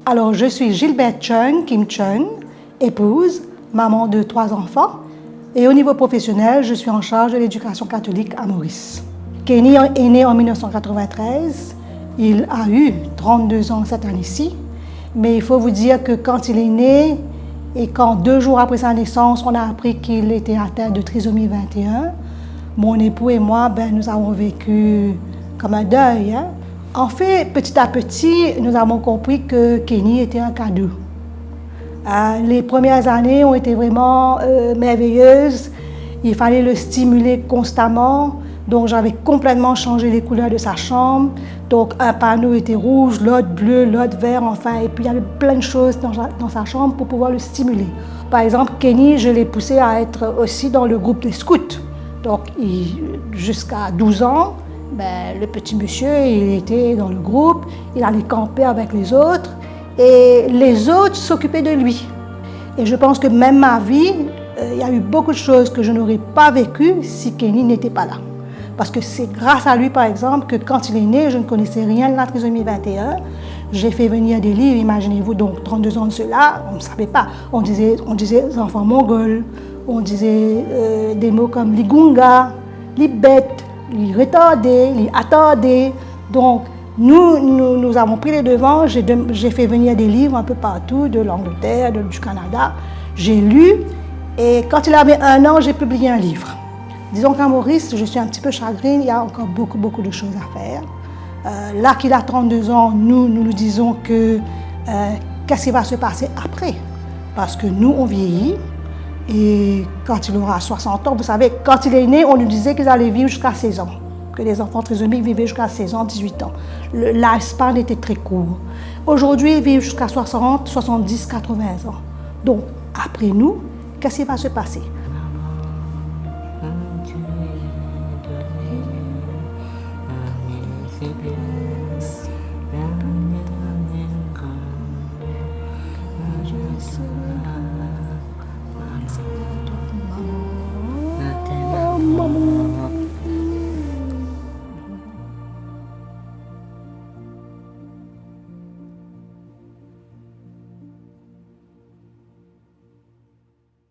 Alors, je suis Gilberte Chung, Kim Chung, épouse, maman de 3 enfants. Et au niveau professionnel, je suis en charge de l'éducation catholique à Maurice. Kenny est né en 1993. Il a eu 32 ans cette année-ci. Mais il faut vous dire que quand il est né et quand 2 jours après sa naissance, on a appris qu'il était atteint de trisomie 21, mon époux et moi, nous avons vécu comme un deuil. En fait, petit à petit, nous avons compris que Kenny était un cadeau. Les premières années ont été vraiment merveilleuses. Il fallait le stimuler constamment. Donc, j'avais complètement changé les couleurs de sa chambre. Donc, un panneau était rouge, l'autre bleu, l'autre vert, enfin. Et puis, il y avait plein de choses dans sa chambre pour pouvoir le stimuler. Par exemple, Kenny, je l'ai poussé à être aussi dans le groupe des scouts. Donc, jusqu'à 12 ans, le petit monsieur, il était dans le groupe. Il allait camper avec les autres. Et les autres s'occupaient de lui. Et je pense que même ma vie, il y a eu beaucoup de choses que je n'aurais pas vécues si Kenny n'était pas là. Parce que c'est grâce à lui, par exemple, que quand il est né, je ne connaissais rien de la trisomie 21. J'ai fait venir des livres, imaginez-vous, donc 32 ans de cela, on ne savait pas. On disait enfants mongols, on disait des mots comme les gunga, les bêtes, les retardés, les attardés. Donc, nous avons pris les devants, j'ai fait venir des livres un peu partout, de l'Angleterre, du Canada. J'ai lu et quand il avait 1 an, j'ai publié un livre. Disons qu'à Maurice, je suis un petit peu chagrine, il y a encore beaucoup de choses à faire. Là qu'il a 32 ans, nous disons que qu'est-ce qui va se passer après? Parce que nous, on vieillit et quand il aura 60 ans, vous savez, quand il est né, on nous disait qu'ils allaient vivre jusqu'à 16 ans. Que les enfants trisomiques vivaient jusqu'à 16 ans, 18 ans. Le lifespan était très court. Aujourd'hui, ils vivent jusqu'à 60, 70, 80 ans. Donc, après nous, qu'est-ce qui va se passer?